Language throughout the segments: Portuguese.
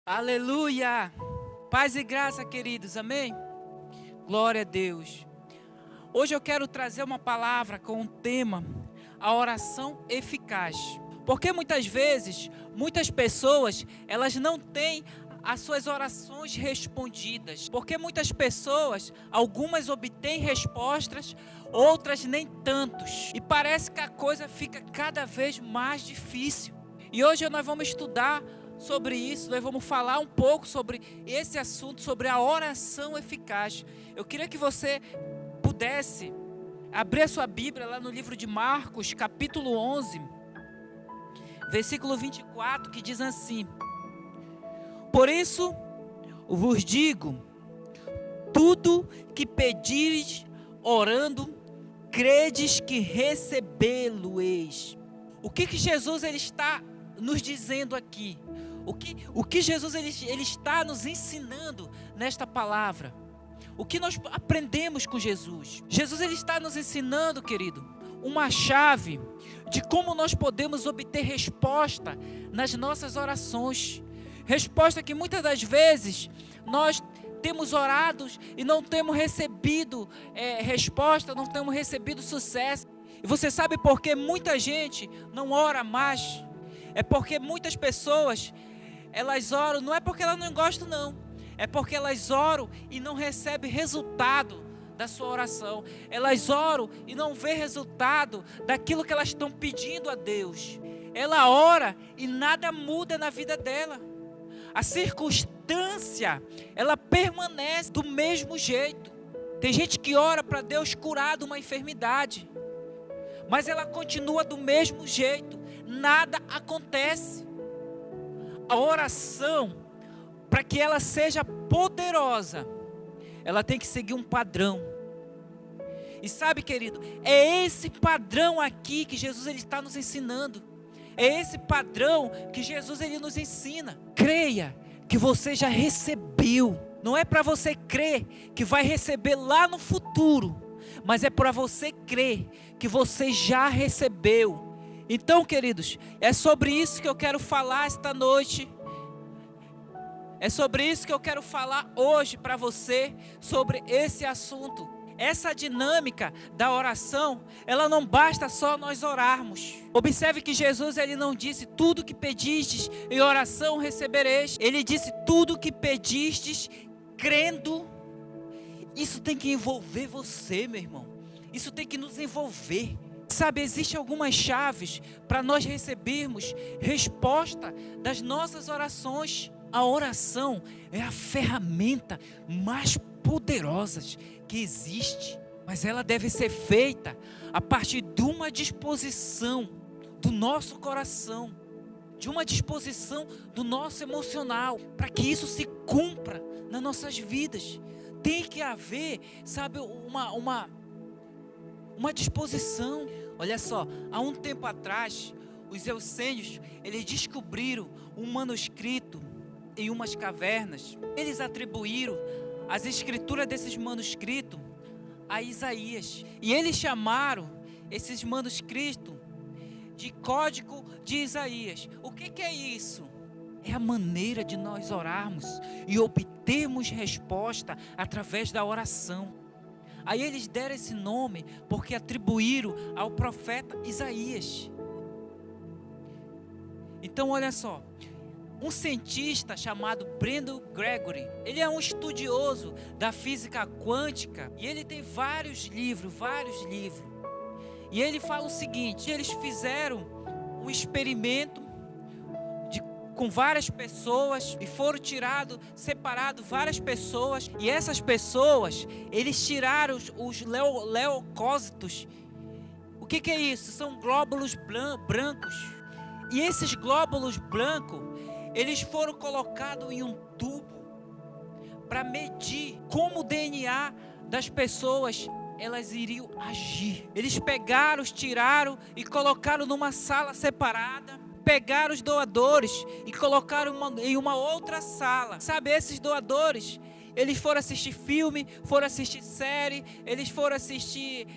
Aleluia! Paz e graça, queridos, amém? Glória a Deus. Hoje eu quero trazer uma palavra com o tema, a oração eficaz. Porque muitas vezes, muitas pessoas, elas não têm as suas orações respondidas. Porque muitas pessoas, algumas obtêm respostas, outras nem tantos. E parece que a coisa fica cada vez mais difícil. E hoje nós vamos estudar sobre isso, nós vamos falar um pouco sobre esse assunto, sobre a oração eficaz. Eu queria que você pudesse abrir a sua Bíblia lá no livro de Marcos, capítulo 11, versículo 24, que diz assim: Por isso vos digo, tudo que pedires orando, credes que recebê-lo-eis. O que Jesus ele está nos dizendo aqui? O que Jesus ele está nos ensinando nesta palavra? O que nós aprendemos com Jesus? Jesus ele está nos ensinando, querido, uma chave de como nós podemos obter resposta nas nossas orações. Resposta que muitas das vezes nós temos orado e não temos recebido resposta, não temos recebido sucesso. E você sabe por que muita gente não ora mais? É porque muitas pessoas, elas oram, não é porque elas não gostam não, é porque elas oram e não recebem resultado da sua oração. Elas oram e não vê resultado daquilo que elas estão pedindo a Deus. Ela ora e nada muda na vida dela. A circunstância, ela permanece do mesmo jeito. Tem gente que ora para Deus curar de uma enfermidade, mas ela continua do mesmo jeito, nada acontece. A oração, para que ela seja poderosa, ela tem que seguir um padrão. E sabe, querido, é esse padrão aqui que Jesus ele está nos ensinando. É esse padrão que Jesus ele nos ensina. Creia que você já recebeu. Não é para você crer que vai receber lá no futuro, mas é para você crer que você já recebeu. Então, queridos, é sobre isso que eu quero falar esta noite. É sobre isso que eu quero falar hoje para você, sobre esse assunto. Essa dinâmica da oração, ela não basta só nós orarmos. Observe que Jesus ele não disse tudo que pedistes em oração recebereis. Ele disse tudo que pedistes crendo. Isso tem que envolver você, meu irmão. Isso tem que nos envolver. Sabe, existem algumas chaves para nós recebermos resposta das nossas orações. A oração é a ferramenta mais poderosa que existe, mas ela deve ser feita a partir de uma disposição do nosso coração, de uma disposição do nosso emocional, para que isso se cumpra nas nossas vidas. Tem que haver, sabe, uma disposição. Olha só, há um tempo atrás, os essênios, eles descobriram um manuscrito em umas cavernas. Eles atribuíram as escrituras desses manuscritos a Isaías. E eles chamaram esses manuscritos de Código de Isaías. O que é isso? É a maneira de nós orarmos e obtermos resposta através da oração. Aí eles deram esse nome porque atribuíram ao profeta Isaías. Então olha só, um cientista chamado Brandon Gregory, ele é um estudioso da física quântica e ele tem vários livros. E ele fala o seguinte: eles fizeram um experimento com várias pessoas e foram separados várias pessoas, e essas pessoas, eles tiraram os leucócitos. O que é isso? São glóbulos brancos, e esses glóbulos brancos, eles foram colocados em um tubo para medir como o DNA das pessoas elas iriam agir. Eles pegaram, tiraram e colocaram numa sala separada. Pegaram os doadores e colocaram em uma outra sala. Sabe, esses doadores, eles foram assistir filme, foram assistir série, eles foram assistir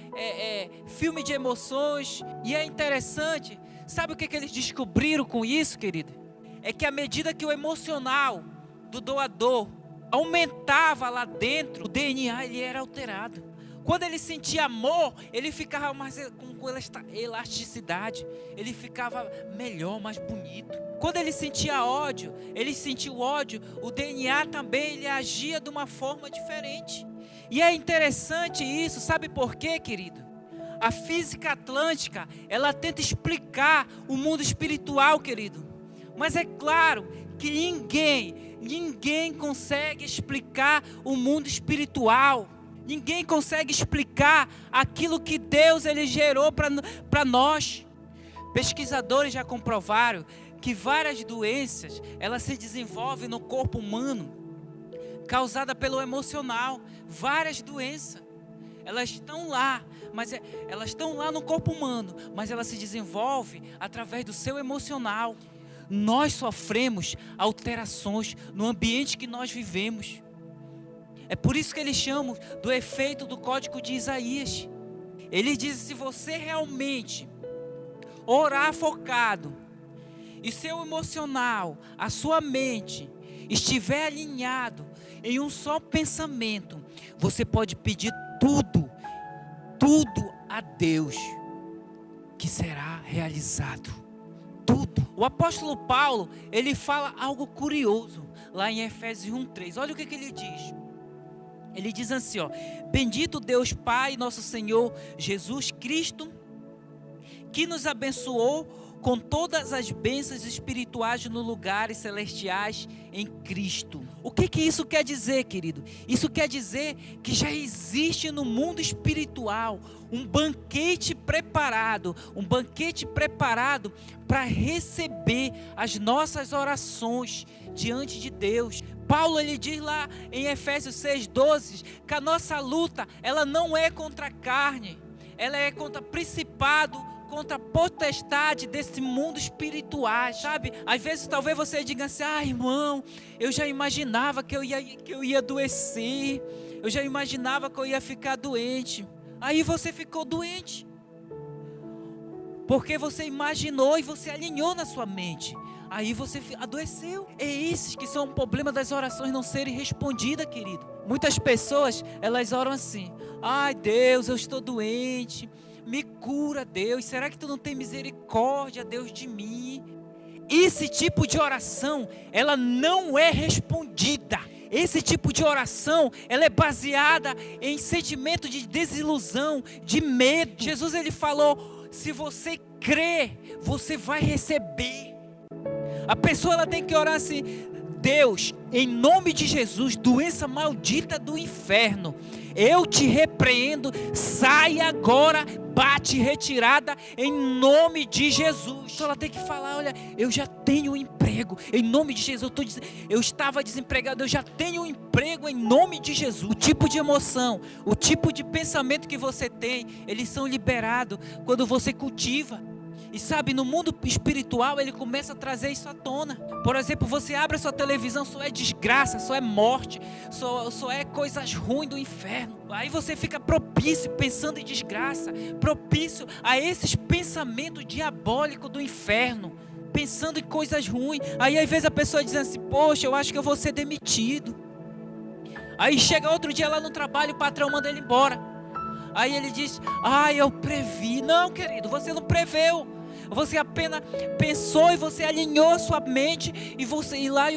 filme de emoções. E é interessante, sabe o que eles descobriram com isso, querido? É que à medida que o emocional do doador aumentava lá dentro, o DNA ele era alterado. Quando ele sentia amor, ele ficava mais com elasticidade, ele ficava melhor, mais bonito. Quando ele sentia ódio, ele sentia o ódio, o DNA também ele agia de uma forma diferente. E é interessante isso, sabe por quê, querido? A física atlântica, ela tenta explicar o mundo espiritual, querido. Mas é claro que ninguém consegue explicar o mundo espiritual. Ninguém consegue explicar aquilo que Deus ele gerou para nós. Pesquisadores já comprovaram que várias doenças, elas se desenvolvem no corpo humano, causada pelo emocional. Várias doenças, elas estão lá, elas estão lá no corpo humano, mas elas se desenvolvem através do seu emocional. Nós sofremos alterações no ambiente que nós vivemos. É por isso que eles chamam do efeito do código de Isaías. Ele diz: se você realmente orar focado, e seu emocional, a sua mente, estiver alinhado em um só pensamento, você pode pedir tudo a Deus, que será realizado. Tudo. O apóstolo Paulo, ele fala algo curioso, lá em Efésios 1:3. Olha o que ele diz. Ele diz assim, ó: bendito Deus Pai, nosso Senhor Jesus Cristo, que nos abençoou com todas as bênçãos espirituais nos lugares celestiais em Cristo. O que isso quer dizer, querido? Isso quer dizer que já existe no mundo espiritual um banquete preparado para receber as nossas orações diante de Deus. Paulo ele diz lá em Efésios 6:12 que a nossa luta, ela não é contra a carne, ela é contra principado, contra a potestade desse mundo espiritual, sabe? Às vezes talvez você diga assim: irmão, eu já imaginava que eu ia adoecer, eu já imaginava que eu ia ficar doente. Aí você ficou doente, porque você imaginou e você alinhou na sua mente. Aí você adoeceu. É esses que são o problema das orações não serem respondidas, querido. Muitas pessoas, elas oram assim: ai Deus, eu estou doente, me cura Deus, será que tu não tem misericórdia, Deus, de mim? Esse tipo de oração, ela não é respondida. Esse tipo de oração, ela é baseada em sentimento de desilusão, de medo. Jesus ele falou: se você crer, você vai receber. A pessoa ela tem que orar assim: Deus, em nome de Jesus, doença maldita do inferno, eu te repreendo, sai agora, bate retirada em nome de Jesus. Então ela tem que falar: olha, eu já tenho um emprego, em nome de Jesus. Eu estava desempregado, eu já tenho um emprego em nome de Jesus. O tipo de emoção, o tipo de pensamento que você tem, eles são liberados quando você cultiva. E sabe, no mundo espiritual ele começa a trazer isso à tona. Por exemplo, você abre a sua televisão, só é desgraça, só é morte, só é coisas ruins do inferno. Aí você fica propício, pensando em desgraça, propício a esses pensamentos diabólicos do inferno, pensando em coisas ruins. Aí às vezes a pessoa diz assim: poxa, eu acho que eu vou ser demitido. Aí chega outro dia lá no trabalho, o patrão manda ele embora. Aí ele diz: eu previ. Não, querido, você não preveu. Você apenas pensou e você alinhou a sua mente e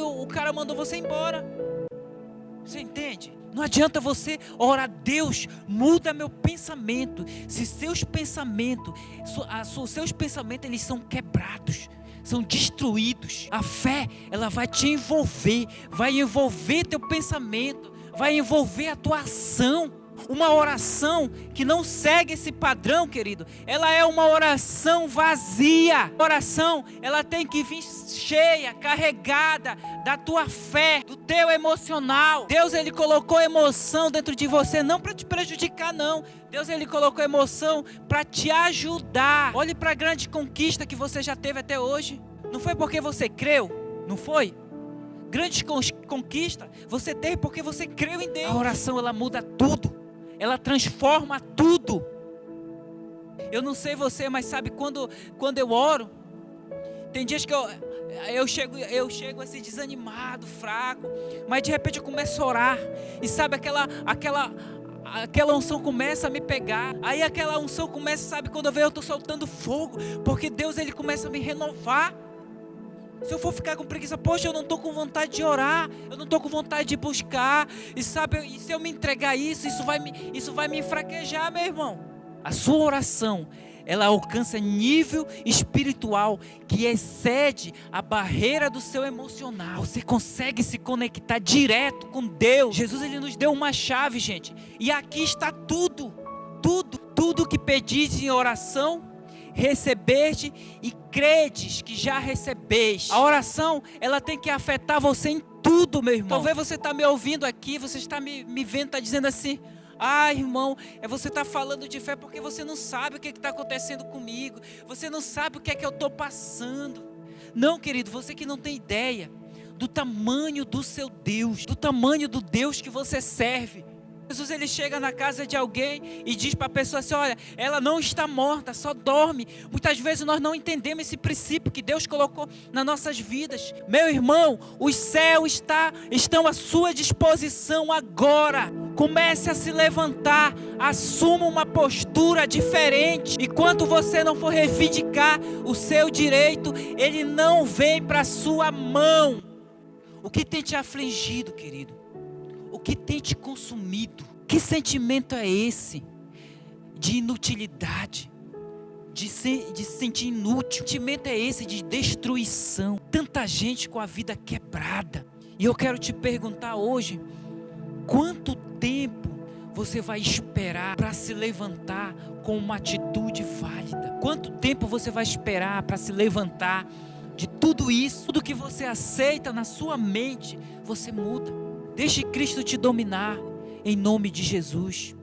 o cara mandou você embora. Você entende? Não adianta você orar: Deus, muda meu pensamento. Se seus pensamentos, eles são quebrados, são destruídos, a fé, ela vai te envolver, vai envolver teu pensamento, vai envolver a tua ação. Uma oração que não segue esse padrão, querido, ela é uma oração vazia. A oração, ela tem que vir cheia, carregada da tua fé, do teu emocional. Deus, ele colocou emoção dentro de você, não para te prejudicar, não. Deus, ele colocou emoção para te ajudar. Olhe para a grande conquista que você já teve até hoje. Não foi porque você creu, não foi? Grande conquista você teve porque você creu em Deus. A oração, ela muda tudo. Ela transforma tudo. Eu não sei você, mas sabe, quando eu oro, tem dias que eu chego assim desanimado, fraco, mas de repente eu começo a orar, e sabe, aquela unção começa a me pegar. Aí aquela unção começa, sabe, quando eu vejo eu estou soltando fogo, porque Deus, ele começa a me renovar. Se eu for ficar com preguiça, poxa, eu não estou com vontade de orar, eu não estou com vontade de buscar, e sabe, e se eu me entregar isso vai me enfraquejar, meu irmão. A sua oração, ela alcança nível espiritual que excede a barreira do seu emocional. Você consegue se conectar direto com Deus. Jesus, ele nos deu uma chave, gente, e aqui está tudo que pedis em oração, recebeste e credes que já recebeste. A oração, ela tem que afetar você em tudo, meu irmão. Talvez você está me ouvindo aqui, você está me vendo, está dizendo assim: ah, irmão, você está falando de fé porque você não sabe o que está acontecendo comigo, você não sabe o que é que eu estou passando. Não, querido, você que não tem ideia do tamanho do seu Deus, do tamanho do Deus que você serve. Jesus, ele chega na casa de alguém e diz para a pessoa assim: olha, ela não está morta, só dorme. Muitas vezes nós não entendemos esse princípio que Deus colocou nas nossas vidas. Meu irmão, os céus estão à sua disposição agora. Comece a se levantar, assuma uma postura diferente. Enquanto você não for reivindicar o seu direito, ele não vem para a sua mão. O que tem te afligido, querido? O que tem te consumido? Que sentimento é esse? De inutilidade, de se sentir inútil. Que sentimento é esse de destruição? Tanta gente com a vida quebrada. E eu quero te perguntar hoje: quanto tempo você vai esperar para se levantar com uma atitude válida? Quanto tempo você vai esperar para se levantar de tudo isso? Tudo que você aceita na sua mente, você muda. Deixe Cristo te dominar, em nome de Jesus.